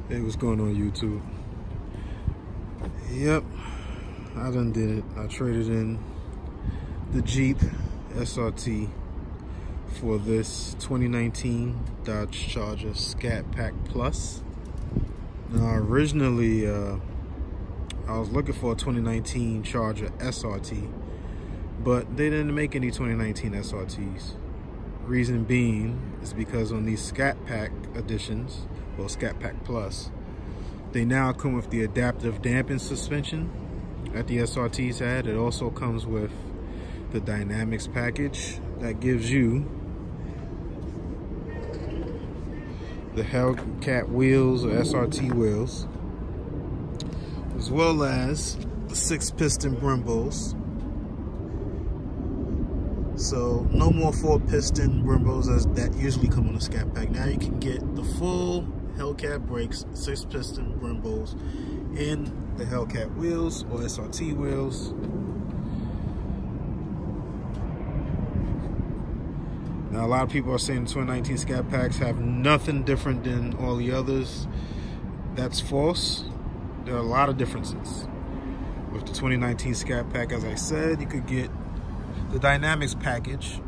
Hey, what's going on YouTube? Yep, I done did it. I traded in the Jeep SRT for this 2019 Dodge Charger Scatpack Plus. Now originally I was looking for a 2019 Charger SRT, but they didn't make any 2019 SRTs. Reason being is because on these Scatpack editions, well, Scatpack Plus, they now come with the adaptive dampen suspension that the SRTs had. It also comes with the dynamics package that gives you the Hellcat wheels or SRT wheels, as well as the 6-piston Brembos. So no more 4-piston Brembos as that usually come on a Scatpack. Now you can get the full Hellcat brakes, 6-piston Brembos, and the Hellcat wheels or SRT wheels. Now a lot of people are saying the 2019 Scatpacks have nothing different than all the others. That's false. There are a lot of differences. With the 2019 Scatpack, as I said, you could get the dynamics package,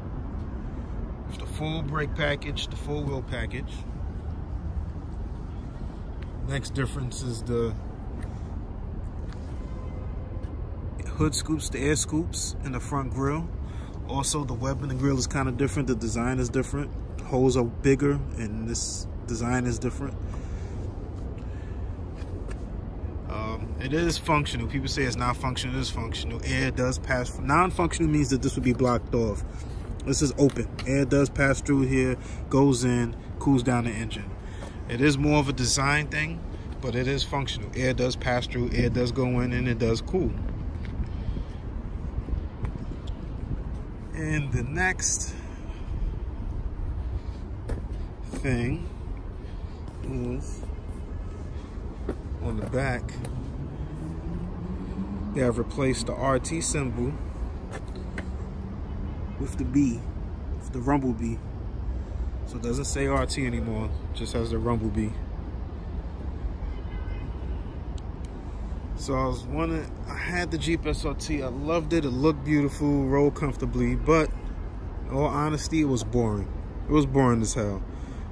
with the full brake package, the full wheel package. Next difference is the hood scoops, the air scoops in the front grille. Also, the web in the grille is kind of different. The design is different. Holes are bigger, and this design is different. It is functional. People say it's not functional. It is functional. Air does pass. Non-functional means that this would be blocked off. This is open. Air does pass through here, goes in, cools down the engine. It is more of a design thing, but it is functional. Air does pass through, air does go in, and it does cool. And the next thing is on the back, they have replaced the RT symbol with the B, with the rumble B. So it doesn't say RT anymore, just has the rumble B. So I was wondering, I had the Jeep SRT, I loved it, it looked beautiful, rolled comfortably, but in all honesty, it was boring. It was boring as hell.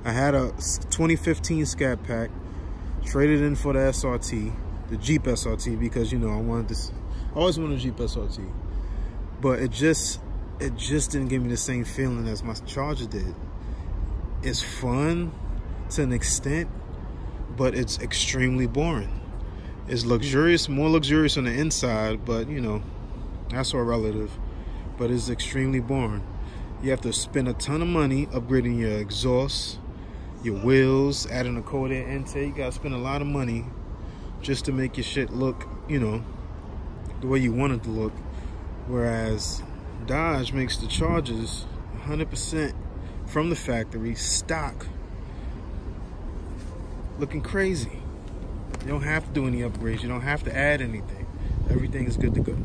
I had a 2015 Scatpack, traded in for the SRT, the Jeep SRT, because you know I always wanted a Jeep SRT, but it just didn't give me the same feeling as my Charger did. It's fun to an extent, but it's extremely boring. It's luxurious, more luxurious on the inside, but you know, that's all relative. But it's extremely boring. You have to spend a ton of money upgrading your exhaust, your wheels, adding a cold air intake. You gotta spend a lot of money just to make your shit look, you know, the way you want it to look. Whereas Dodge makes the Chargers 100% from the factory, stock, looking crazy. You don't have to do any upgrades. You don't have to add anything. Everything is good to go.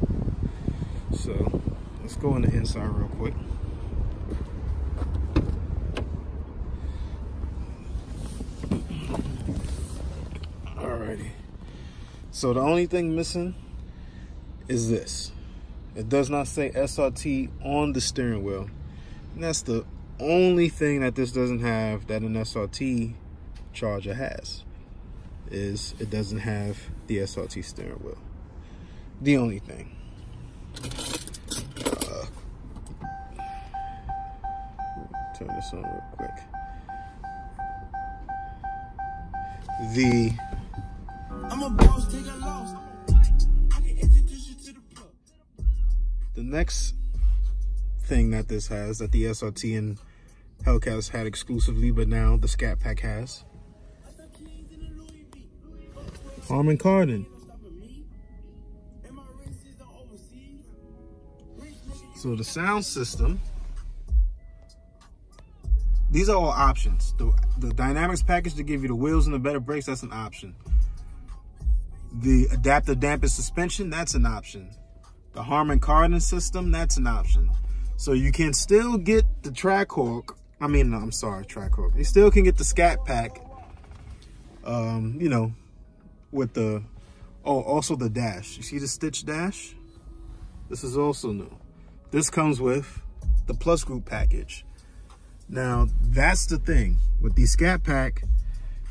So let's go on the inside real quick. Alrighty. So the only thing missing is this. It does not say SRT on the steering wheel. And that's the only thing that this doesn't have that an SRT Charger has, is it doesn't have the SRT steering wheel. The only thing. Turn this on real quick. I'm a boss, take a loss. I can introduce you to the plug. The next thing that this has, that the SRT and Hellcats had exclusively, but now the Scatpack has, Harman Kardon. So the sound system, these are all options. The dynamics package to give you the wheels and the better brakes, that's an option. The adaptive dampened suspension, that's an option. The Harman Kardon system, that's an option. So you can still get the Trackhawk. I mean, no, I'm sorry, Trackhawk. You still can get the Scatpack, you know, with the, oh, also the dash. You see the stitch dash? This is also new. This comes with the Plus Group package. Now, that's the thing. With the Scatpack,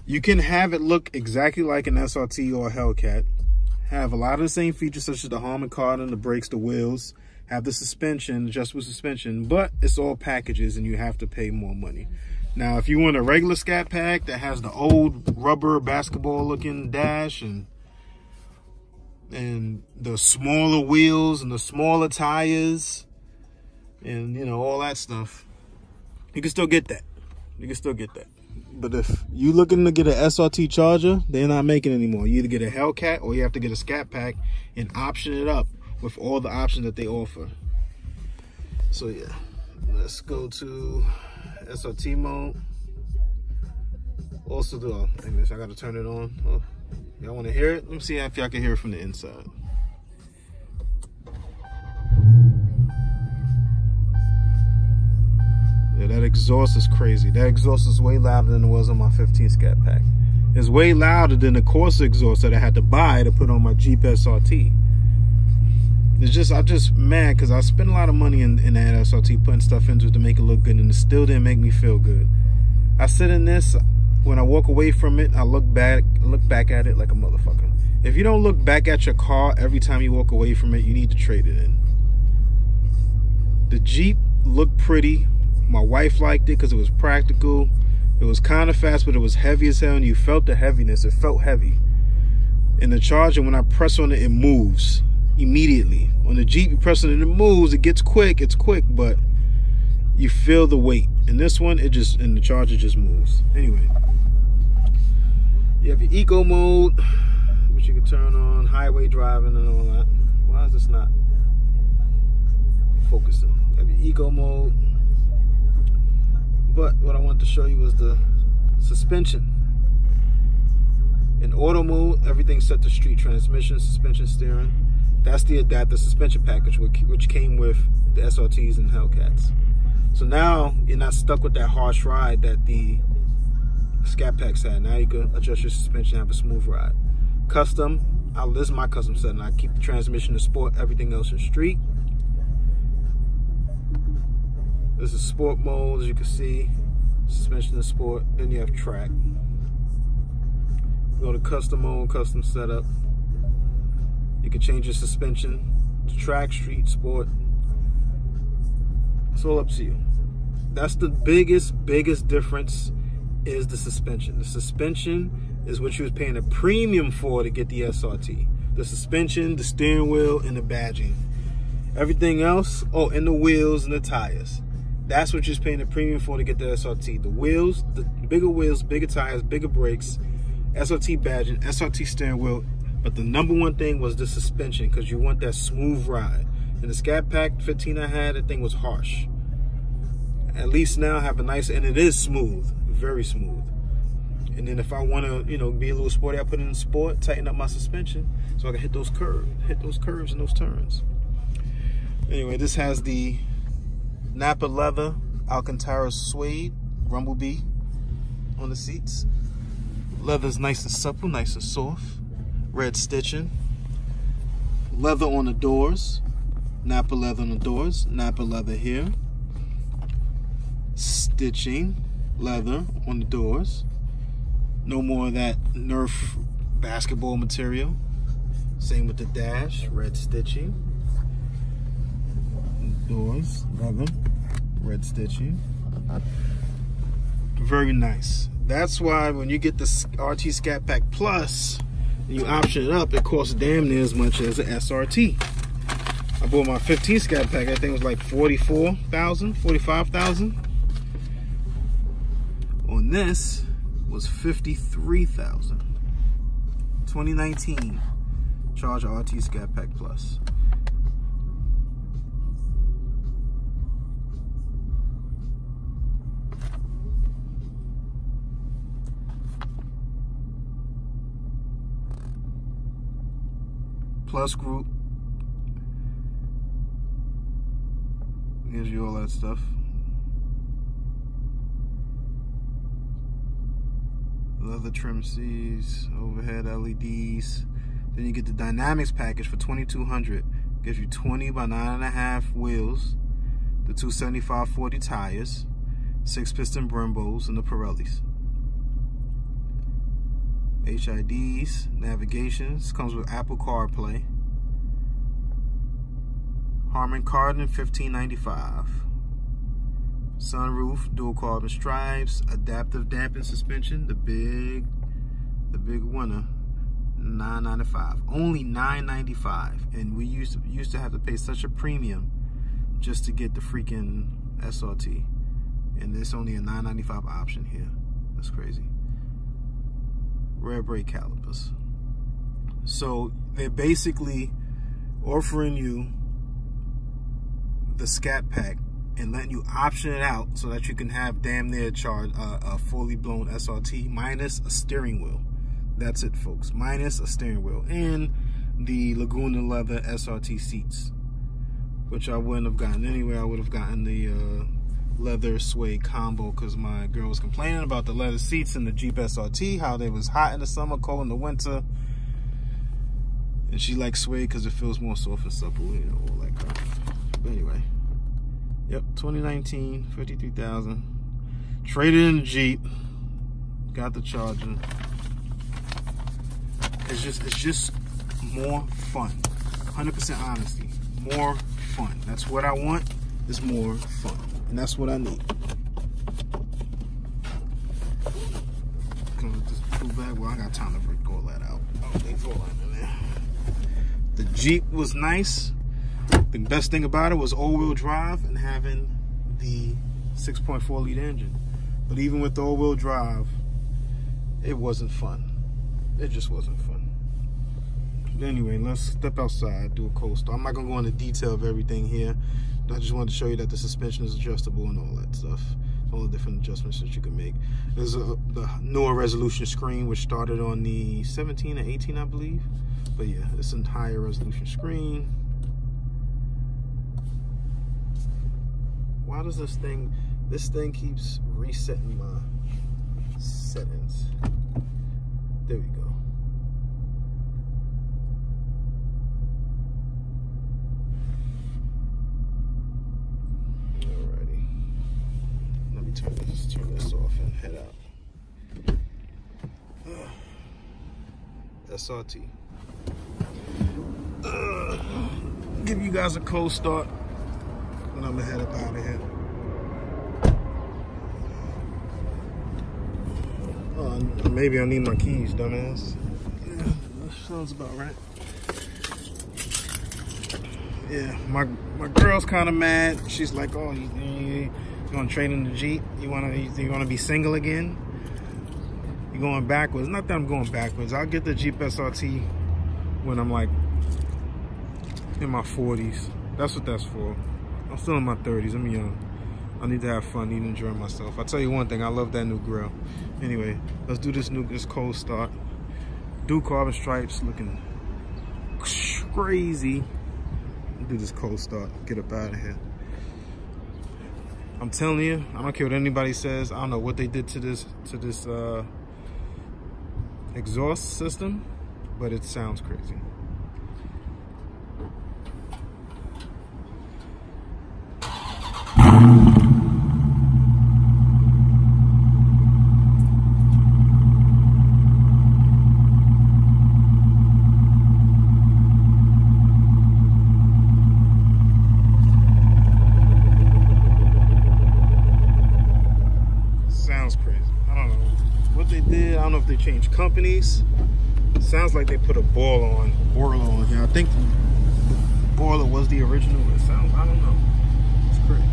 you can have it look exactly like an SRT or a Hellcat. Have a lot of the same features such as the Harman Kardon, the brakes, the wheels, have the suspension, adjustable suspension, but it's all packages and you have to pay more money. Now, if you want a regular Scatpack that has the old rubber basketball looking dash and the smaller wheels and the smaller tires and, you know, all that stuff, you can still get that. You can still get that. But if you looking to get an SRT Charger, they're not making it anymore. You either get a Hellcat or you have to get a Scatpack and option it up with all the options that they offer. So yeah, let's go to SRT mode. Also, I gotta turn it on. Oh, y'all want to hear it? Let me see if y'all can hear it from the inside. Yeah, that exhaust is crazy. That exhaust is way louder than it was on my 15 Scatpack. It's way louder than the Corsa exhaust that I had to buy to put on my Jeep SRT. It's just, I'm just mad because I spent a lot of money in that SRT putting stuff into it to make it look good, and it still didn't make me feel good. I sit in this, when I walk away from it, I look back at it like a motherfucker. If you don't look back at your car every time you walk away from it, you need to trade it in. The Jeep looked pretty. My wife liked it because it was practical. It was kind of fast, but it was heavy as hell, and you felt the heaviness. It felt heavy. In the Charger, when I press on it, it moves immediately. On the Jeep, you press it and it moves. It gets quick. It's quick, but you feel the weight. In this one, it just, in the Charger, just moves. Anyway, you have your eco mode, which you can turn on, highway driving and all that. Why is this not focusing? You have your eco mode. But what I wanted to show you was the suspension. In auto mode, everything's set to street: transmission, suspension, steering. That's the adaptive suspension package, which came with the SRTs and Hellcats. So now you're not stuck with that harsh ride that the Scatpacks had. Now you can adjust your suspension, have a smooth ride. Custom, this is my custom setting. I keep the transmission in sport, everything else in street. This is sport mode, as you can see. Suspension in sport. Then you have track. Go to custom mode, custom setup. You can change your suspension to track, street, sport. It's all up to you. That's the biggest difference, is the suspension. The suspension is what you was paying a premium for to get the SRT. The suspension, the steering wheel, and the badging. Everything else, oh, and the wheels and the tires. That's what you're paying a premium for to get the SRT. The wheels, the bigger wheels, bigger tires, bigger brakes, SRT badging, SRT steering wheel. But the number one thing was the suspension, because you want that smooth ride. And the Scatpack 15 I had, that thing was harsh. At least now I have a nice, and it is smooth, very smooth. And then if I want to, you know, be a little sporty, I put it in sport, tighten up my suspension so I can hit those curves and those turns. Anyway, this has the Napa leather, Alcantara suede, Rumblebee on the seats. Leather's nice and supple, nice and soft. Red stitching. Leather on the doors. Napa leather on the doors. Napa leather here. Stitching. Leather on the doors. No more of that Nerf basketball material. Same with the dash. Red stitching. Doors. Leather. Red stitching. Very nice. That's why when you get the RT Scatpack Plus, you option it up, it costs damn near as much as an SRT. I bought my 15 Scatpack, I think it was like 44,000, 45,000. On this was 53,000. 2019 Charger RT Scatpack Plus. Plus Group Gives you all that stuff. Leather trim seats, overhead LEDs. Then you get the dynamics package for $2,200. Gives you 20 by 9.5 wheels, the 275/40 tires, 6-piston Brembos, and the Pirellis. HIDs, navigations, comes with Apple CarPlay. Harman Kardon, $15.95. Sunroof, dual carbon stripes, adaptive damping suspension, the big winner, $9.95. Only $9.95, and we used to have to pay such a premium just to get the freaking SRT, and there's only a $9.95 option here. That's crazy. Rear brake calipers. So they're basically offering you the Scatpack and letting you option it out so that you can have damn near a fully blown SRT minus a steering wheel. That's it, folks. Minus a steering wheel and the Laguna leather SRT seats, which I wouldn't have gotten anyway. I would have gotten the leather suede combo because my girl was complaining about the leather seats in the Jeep SRT, how they was hot in the summer, cold in the winter, and she likes suede because it feels more soft and supple, you know, all that crap. But anyway, yep, 2019, $53,000. Traded in the Jeep, got the Charger. It's just more fun. 100% honesty, more fun. That's what I want. Is more fun, and that's what I need. Comes with this blue bag. Well, I got time to break all that out. Oh, they fall in there. The Jeep was nice. The best thing about it was all-wheel drive and having the 6.4 liter engine. But even with the all-wheel drive, it wasn't fun. It just wasn't fun. But anyway, let's step outside, do a cold start. I'm not gonna go into detail of everything here. I just wanted to show you that the suspension is adjustable and all that stuff. All the different adjustments that you can make. There's the newer resolution screen, which started on the 17 and 18, I believe. But yeah, it's a higher resolution screen. Why does this thing keeps resetting my settings? There we go. Alrighty. Let me turn this off and head out. SRT. Give you guys a cold start. And I'm gonna head up out of here. Maybe I need my keys, dumbass. Yeah, that sounds about right. Yeah, my girl's kind of mad. She's like, "Oh, you gonna trade in the Jeep? You wanna be single again? You going backwards?" Not that I'm going backwards. I'll get the Jeep SRT when I'm like in my 40s. That's what that's for. I'm still in my 30s. I'm young. I need to have fun, need to enjoy myself. I'll tell you one thing, I love that new grill. Anyway, let's do this cold start. Do carbon stripes, looking crazy. Do this cold start, get up out of here. I'm telling you, I don't care what anybody says. I don't know what they did to this exhaust system, but it sounds crazy. I don't know if they changed companies. It sounds like they put a boiler on here. I think the boiler was the original. It sounds, I don't know. It's crazy.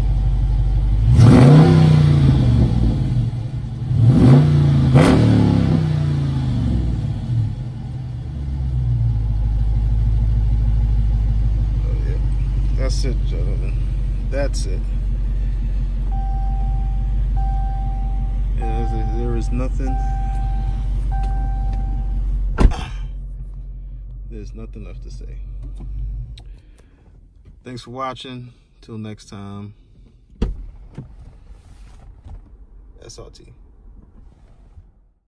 Oh yeah, that's it, gentlemen. That's it. There is nothing. There's nothing left to say. Thanks for watching. Till next time. SRT.